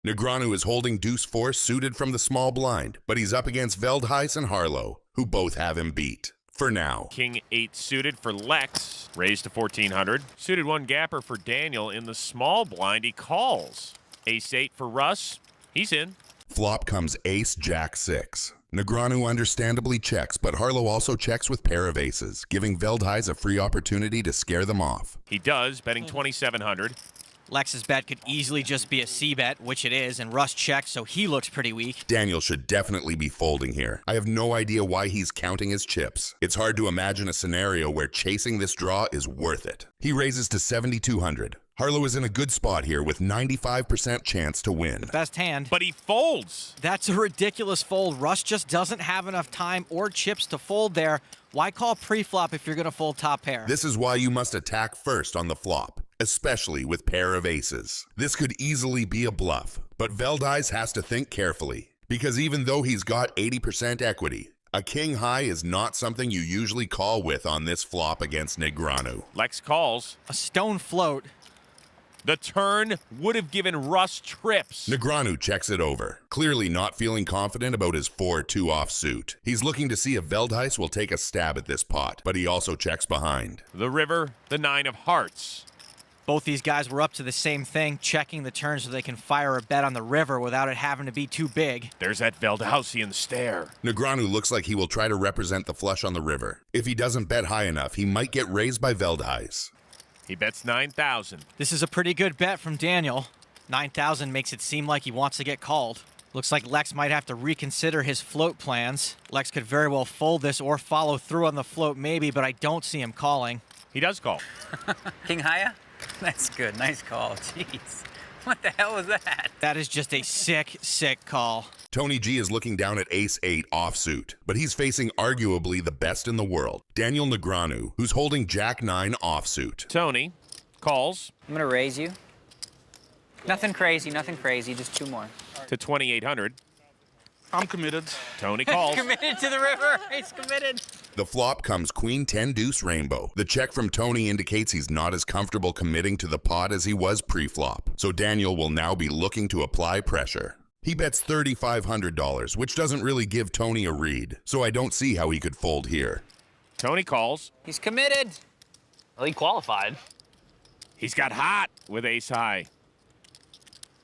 Negreanu is holding deuce-4 suited from the small blind, but he's up against Veldhuis and Harlow, who both have him beat. For now. King 8 suited for Lex, raised to 1400. Suited 1 gapper for Daniel in the small blind. He calls. Ace 8 for Russ. He's in. Flop comes ace jack 6. Negreanu understandably checks, but Harlow also checks with pair of aces, giving Veldhuis a free opportunity to scare them off. He does, betting 2700. Lex's bet could easily just be a C-bet, which it is, and Russ checks, so he looks pretty weak. Daniel should definitely be folding here. I have no idea why he's counting his chips. It's hard to imagine a scenario where chasing this draw is worth it. He raises to 7,200. Harlow is in a good spot here with 95% chance to win. Best hand. But he folds. That's a ridiculous fold. Russ just doesn't have enough time or chips to fold there. Why call pre-flop if you're going to fold top pair? This is why you must attack first on the flop, especially with pair of aces. This could easily be a bluff, but Veldhuis has to think carefully, because even though he's got 80% equity, a king high is not something you usually call with on this flop against Negreanu. Lex calls. A stone float. The turn would have given Russ trips. Negreanu checks it over, clearly not feeling confident about his 4-2 offsuit. He's looking to see if Veldhuis will take a stab at this pot, but he also checks behind. The river, the 9 of hearts. Both these guys were up to the same thing, checking the turn so they can fire a bet on the river without it having to be too big. There's that Veldhuisian stare. Negreanu looks like he will try to represent the flush on the river. If he doesn't bet high enough, he might get raised by Veldhuis. He bets 9,000. This is a pretty good bet from Daniel. 9,000 makes it seem like he wants to get called. Looks like Lex might have to reconsider his float plans. Lex could very well fold this or follow through on the float maybe, but I don't see him calling. He does call. King higher? That's good. Nice call. Jeez. What the hell was that? That is just a sick, sick call. Tony G is looking down at ace 8 offsuit, but he's facing arguably the best in the world, Daniel Negreanu, who's holding jack 9 offsuit. Tony calls. I'm going to raise you. Nothing crazy, just 2 more. To 2,800. I'm committed. Tony calls. Committed to the river. He's committed. The flop comes queen 10 deuce rainbow. The check from Tony indicates he's not as comfortable committing to the pot as he was pre-flop, so Daniel will now be looking to apply pressure. He bets $3,500, which doesn't really give Tony a read, so I don't see how he could fold here. Tony calls. He's committed. Well, he qualified. He's got hot with ace high.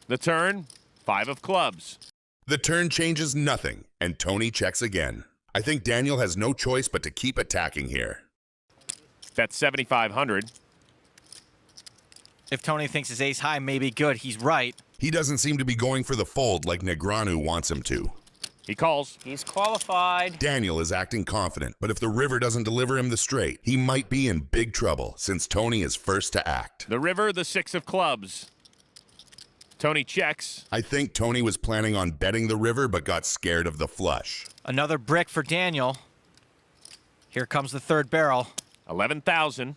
The turn, 5 of clubs. The turn changes nothing, and Tony checks again. I think Daniel has no choice but to keep attacking here. Bet 7,500. If Tony thinks his ace high may be good, he's right. He doesn't seem to be going for the fold like Negreanu wants him to. He calls. He's qualified. Daniel is acting confident, but if the river doesn't deliver him the straight, he might be in big trouble since Tony is first to act. The river, the 6 of clubs. Tony checks. I think Tony was planning on betting the river but got scared of the flush. Another brick for Daniel. Here comes the third barrel. 11,000.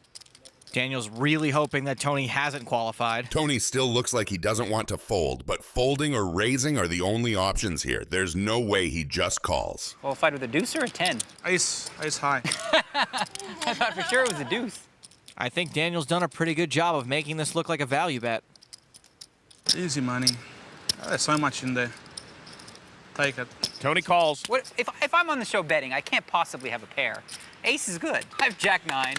Daniel's really hoping that Tony hasn't qualified. Tony still looks like he doesn't want to fold, but folding or raising are the only options here. There's no way he just calls. Qualified with a deuce or a 10? Ace high. I thought for sure it was a deuce. I think Daniel's done a pretty good job of making this look like a value bet. Easy money. There's so much in there. Take it. Tony calls. What if I'm on the show betting, I can't possibly have a pair. Ace is good. I have jack 9.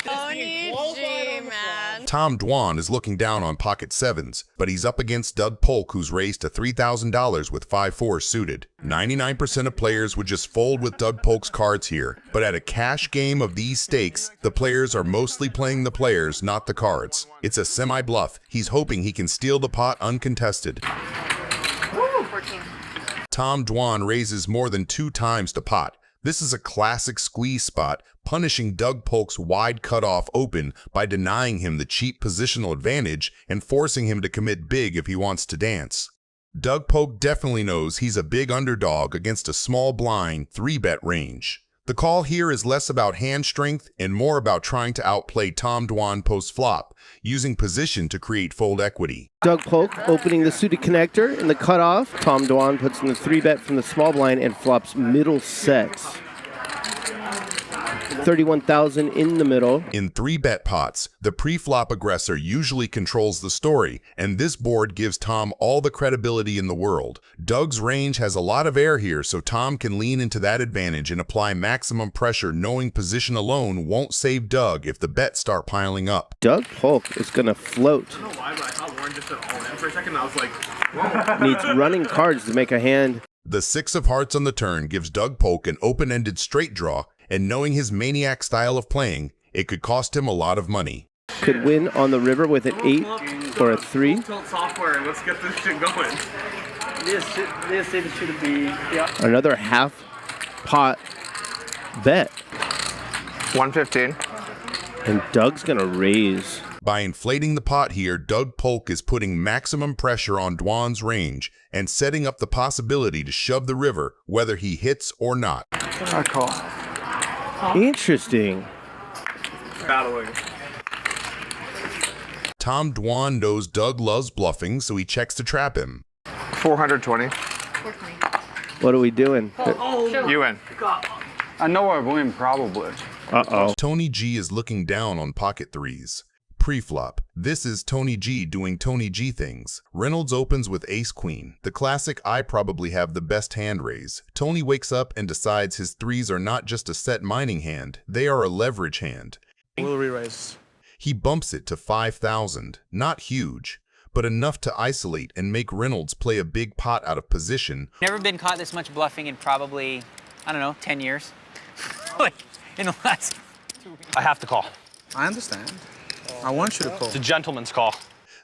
Tony G, man. Tom Dwan is looking down on pocket sevens, but he's up against Doug Polk, who's raised to $3,000 with 5-4 suited. 99% of players would just fold with Doug Polk's cards here, but at a cash game of these stakes, the players are mostly playing the players, not the cards. It's a semi-bluff. He's hoping he can steal the pot uncontested. Woo, 14. Tom Dwan raises more than 2 times to pot. This is a classic squeeze spot, punishing Doug Polk's wide cutoff open by denying him the cheap positional advantage and forcing him to commit big if he wants to dance. Doug Polk definitely knows he's a big underdog against a small blind 3-bet range. The call here is less about hand strength and more about trying to outplay Tom Dwan post-flop, using position to create fold equity. Doug Polk opening the suited connector in the cutoff. Tom Dwan puts in the 3-bet from the small blind and flops middle sets. 31,000 in the middle. In 3-bet pots, the pre-flop aggressor usually controls the story, and this board gives Tom all the credibility in the world. Doug's range has a lot of air here, so Tom can lean into that advantage and apply maximum pressure, knowing position alone won't save Doug if the bets start piling up. Doug Polk is going to float. I don't know why, but I thought Warren just said all in for a second, and I was like, whoa. Needs running cards to make a hand. The 6 of hearts on the turn gives Doug Polk an open-ended straight draw, and knowing his maniac style of playing, it could cost him a lot of money. Could win on the river with an 8 or a 3. Tilt software, and let's get this shit going. Another half pot bet. 115. And Doug's going to raise. By inflating the pot here, Doug Polk is putting maximum pressure on Dwan's range and setting up the possibility to shove the river whether he hits or not. I call. Interesting. Battling. Tom Dwan knows Doug loves bluffing, so he checks to trap him. 420. What are we doing? You win. I know I win, probably. Uh-oh. Tony G is looking down on pocket 3s. Pre-flop. This is Tony G doing Tony G things. Reynolds opens with ace-queen, the classic I probably have the best hand raise. Tony wakes up and decides his 3s are not just a set mining hand, they are a leverage hand. We'll re-raise. He bumps it to 5,000, not huge, but enough to isolate and make Reynolds play a big pot out of position. Never been caught this much bluffing in probably, I don't know, 10 years. Like, in the last 2 weeks. I have to call. I understand. I want you to call. It's a gentleman's call.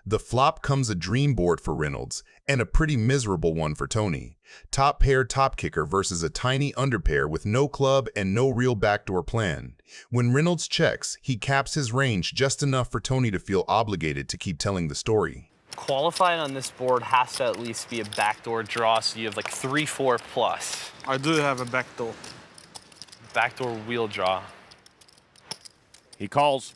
The flop comes a dream board for Reynolds, and a pretty miserable one for Tony. Top pair top kicker versus a tiny underpair with no club and no real backdoor plan. When Reynolds checks, he caps his range just enough for Tony to feel obligated to keep telling the story. Qualifying on this board has to at least be a backdoor draw, so you have like 3-4 plus. I do have a backdoor. Backdoor wheel draw. He calls.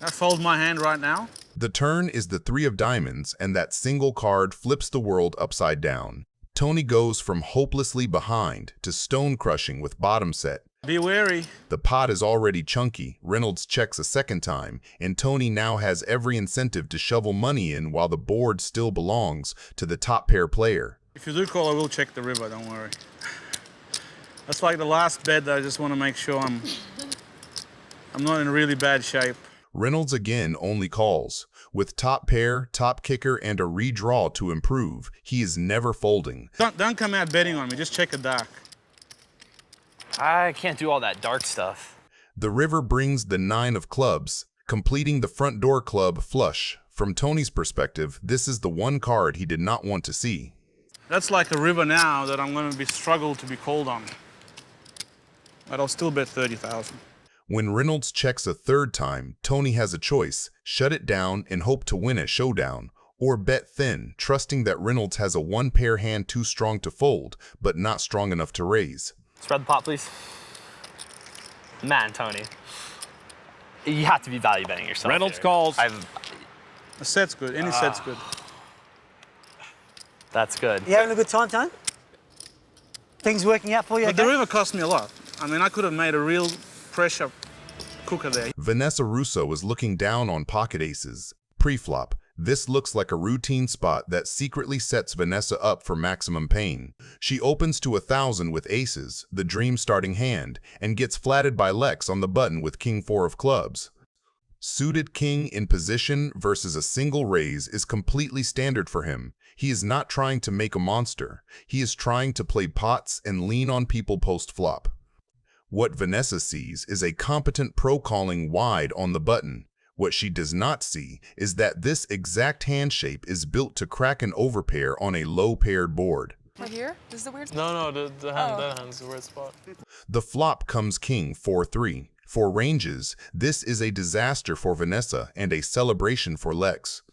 I fold my hand right now. The turn is the 3 of diamonds, and that single card flips the world upside down. Tony goes from hopelessly behind to stone crushing with bottom set. Be wary. The pot is already chunky. Reynolds checks a second time, and Tony now has every incentive to shovel money in while the board still belongs to the top pair player. If you do call, I will check the river, don't worry. That's like the last bet that I just want to make sure I'm not in really bad shape. Reynolds again only calls. With top pair, top kicker, and a redraw to improve, he is never folding. Don't come out betting on me, just check a dark. I can't do all that dark stuff. The river brings the 9 of clubs, completing the front door club flush. From Tony's perspective, this is the one card he did not want to see. That's like a river now that I'm going to struggle to be called on. But I'll still bet 30,000. When Reynolds checks a third time, Tony has a choice: shut it down and hope to win at showdown, or bet thin, trusting that Reynolds has a 1-pair hand too strong to fold, but not strong enough to raise. Spread the pot, please. Man, Tony. You have to be value betting yourself. Reynolds here. calls. A set's good, any set's good. That's good. You having a good time, Tone? Things working out for you? But the river cost me a lot. I mean, I could have made a real pressure cooker there. Vanessa Rousso is looking down on pocket aces. Pre-flop, this looks like a routine spot that secretly sets Vanessa up for maximum pain. She opens to 1,000 with aces, the dream starting hand, and gets flatted by Lex on the button with king 4 of clubs. Suited king in position versus a single raise is completely standard for him. He is not trying to make a monster. He is trying to play pots and lean on people post-flop. What Vanessa sees is a competent pro calling wide on the button. What she does not see is that this exact hand shape is built to crack an overpair on a low-paired board. Right here? This is the weird No, that hand's the weird spot. The flop comes king 4-3. For ranges, this is a disaster for Vanessa and a celebration for Lex.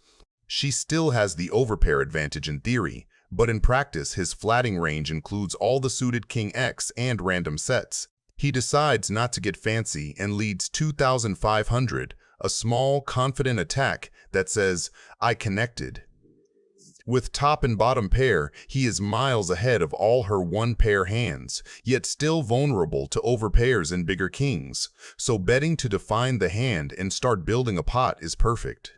She still has the overpair advantage in theory, but in practice his flatting range includes all the suited king X and random sets. He decides not to get fancy and leads 2,500, a small, confident attack that says, "I connected." With top and bottom pair, he is miles ahead of all her one-pair hands, yet still vulnerable to overpairs and bigger kings, so betting to define the hand and start building a pot is perfect.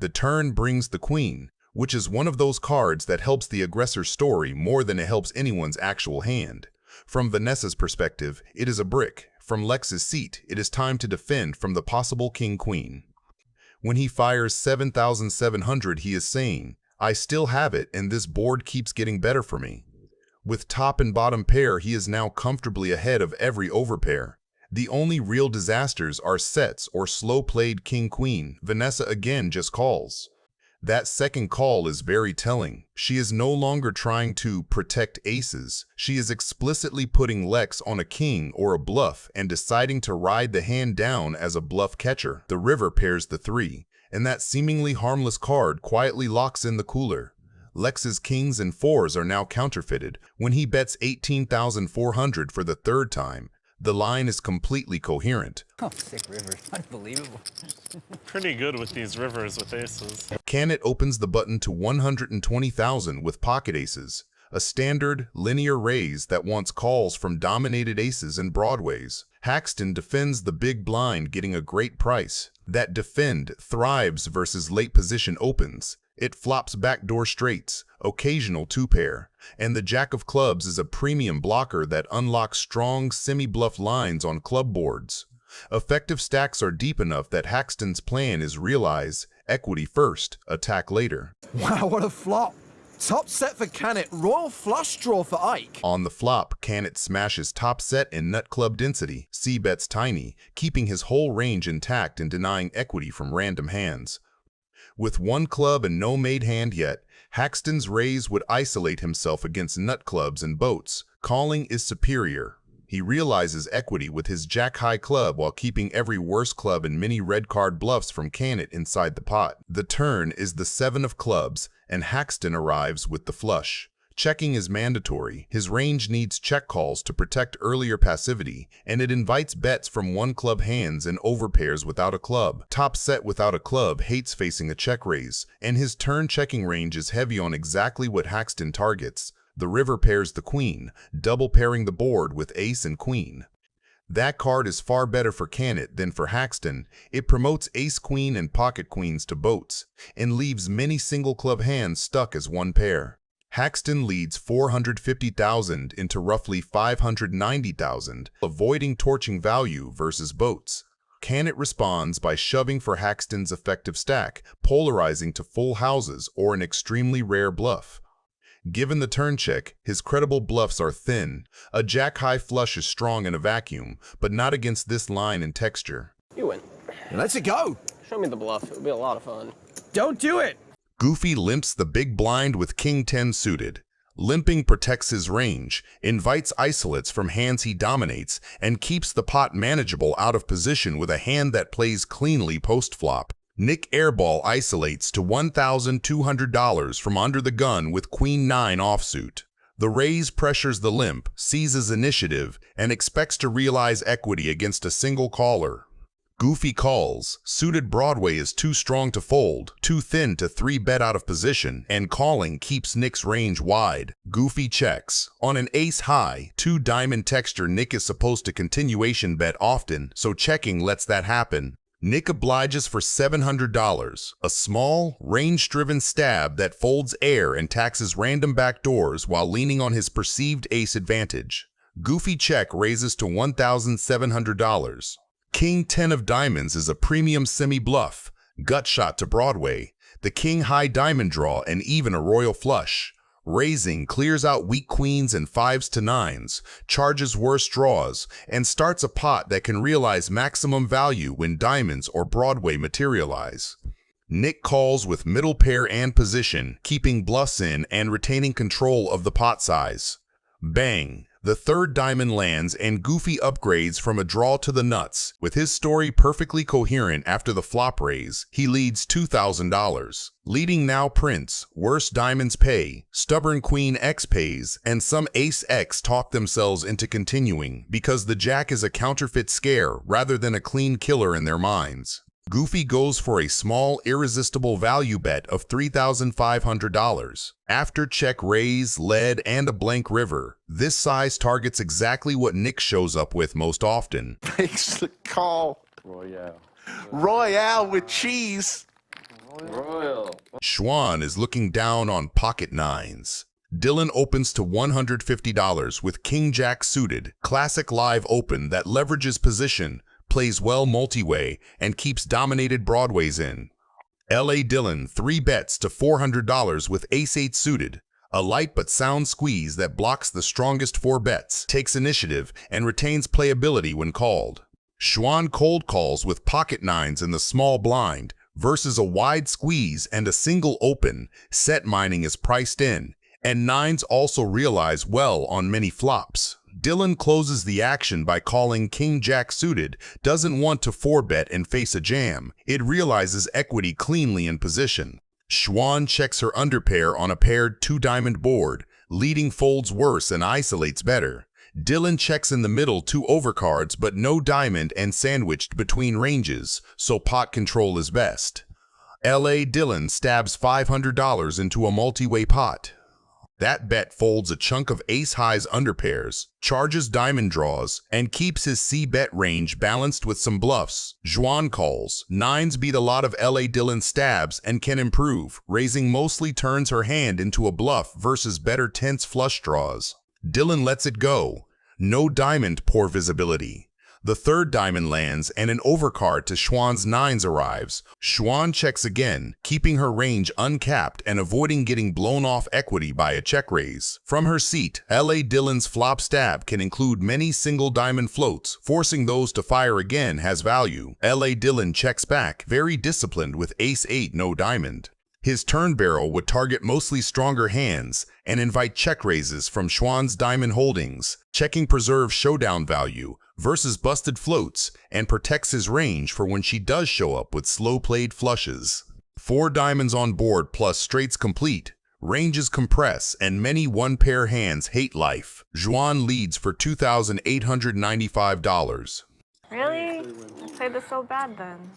The turn brings the queen, which is one of those cards that helps the aggressor's story more than it helps anyone's actual hand. From Vanessa's perspective, it is a brick. From Lex's seat, it is time to defend from the possible king-queen. When he fires 7,700, he is saying, I still have it and this board keeps getting better for me. With top and bottom pair, he is now comfortably ahead of every overpair. The only real disasters are sets or slow-played king-queen. Vanessa again just calls. That second call is very telling. She is no longer trying to protect aces. She is explicitly putting Lex on a king or a bluff and deciding to ride the hand down as a bluff catcher. The river pairs the 3, and that seemingly harmless card quietly locks in the cooler. Lex's kings and 4s are now counterfeited. When he bets 18,400 for the third time, the line is completely coherent. Oh, sick river. Unbelievable. Pretty good with these rivers with aces. Canit opens the button to 120,000 with pocket aces, a standard linear raise that wants calls from dominated aces and broadways. Haxton defends the big blind, getting a great price. That defend thrives versus late position opens. It flops backdoor straights, occasional 2-pair, and the jack of clubs is a premium blocker that unlocks strong semi-bluff lines on club boards. Effective stacks are deep enough that Haxton's plan is realize equity first, attack later. Wow, what a flop. Top set for Canit, royal flush draw for Ike. On the flop, Canit smashes top set and nut club density, c-bets tiny, keeping his whole range intact and denying equity from random hands. With one club and no made hand yet, Haxton's raise would isolate himself against nut clubs and boats. Calling is superior. He realizes equity with his jack-high club while keeping every worse club and many red card bluffs from Canit inside the pot. The turn is the 7 of clubs, and Haxton arrives with the flush. Checking is mandatory. His range needs check calls to protect earlier passivity, and it invites bets from one club hands and overpairs without a club. Top set without a club hates facing a check raise, and his turn checking range is heavy on exactly what Haxton targets. The river pairs the queen, double pairing the board with ace and queen. That card is far better for Canit than for Haxton. It promotes ace-queen and pocket queens to boats, and leaves many single club hands stuck as one pair. Haxton leads 450,000 into roughly 590,000, avoiding torching value versus boats. Canit responds by shoving for Haxton's effective stack, polarizing to full houses or an extremely rare bluff. Given the turn check, his credible bluffs are thin. A jack-high flush is strong in a vacuum, but not against this line and texture. You win. Let's go. Show me the bluff. It would be a lot of fun. Don't do it. Goofy limps the big blind with king 10 suited. Limping protects his range, invites isolates from hands he dominates, and keeps the pot manageable out of position with a hand that plays cleanly post-flop. Nick Airball isolates to $1,200 from under the gun with queen 9 offsuit. The raise pressures the limp, seizes initiative, and expects to realize equity against a single caller. Goofy calls. Suited Broadway is too strong to fold, too thin to 3-bet out of position, and calling keeps Nick's range wide. Goofy checks. On an ace high, 2 diamond texture, Nick is supposed to continuation bet often, so checking lets that happen. Nick obliges for $700, a small, range-driven stab that folds air and taxes random backdoors while leaning on his perceived ace advantage. Goofy check raises to $1,700. King 10 of diamonds is a premium semi-bluff, gut shot to Broadway, the king high diamond draw, and even a royal flush. Raising clears out weak queens and 5s to 9s, charges worse draws, and starts a pot that can realize maximum value when diamonds or Broadway materialize. Nick calls with middle pair and position, keeping bluffs in and retaining control of the pot size. Bang! The third diamond lands and Goofy upgrades from a draw to the nuts. With his story perfectly coherent after the flop raise, he leads $2,000. Leading now Prince, worse diamonds pay, stubborn Queen X pays, and some Ace X talk themselves into continuing because the Jack is a counterfeit scare rather than a clean killer in their minds. Goofy goes for a small, irresistible value bet of $3,500. After check raise, lead, and a blank river, this size targets exactly what Nick shows up with most often. Makes the call. Royale. Royale with cheese. Royal. Schwan is looking down on pocket nines. Dylan opens to $150 with King Jack suited, classic live open that leverages position, plays well multi-way, and keeps dominated broadways in. LA Dylan 3 bets to $400 with Ace-8 suited, a light but sound squeeze that blocks the strongest 4 bets, takes initiative, and retains playability when called. Schwan cold calls with pocket nines in the small blind versus a wide squeeze and a single open. Set mining is priced in, and nines also realize well on many flops. Dylan closes the action by calling King Jack suited, doesn't want to 4-bet and face a jam. It realizes equity cleanly in position. Schwan checks her underpair on a paired 2-diamond board, leading folds worse and isolates better. Dylan checks in the middle 2 overcards but no diamond and sandwiched between ranges, so pot control is best. LA Dylan stabs $500 into a multi-way pot. That bet folds a chunk of ace-highs underpairs, charges diamond draws, and keeps his C-bet range balanced with some bluffs. Schwan calls. Nines beat a lot of LA Dylan stabs and can improve. Raising mostly turns her hand into a bluff versus better tense flush draws. Dylan lets it go. No diamond, poor visibility. The 3rd diamond lands and an overcard to Schwan's nines arrives. Schwan checks again, keeping her range uncapped and avoiding getting blown off equity by a check raise. From her seat, LA Dylan's flop stab can include many single diamond floats. Forcing those to fire again has value. LA Dylan checks back, very disciplined with Ace-8 no diamond. His turn barrel would target mostly stronger hands and invite check raises from Schwan's diamond holdings. Checking preserves showdown value versus busted floats and protects his range for when she does show up with slow-played flushes. 4 diamonds on board plus straights complete. Ranges compress and many 1-pair hands hate life. Schwan leads for $2,895. Really? I played this so bad then.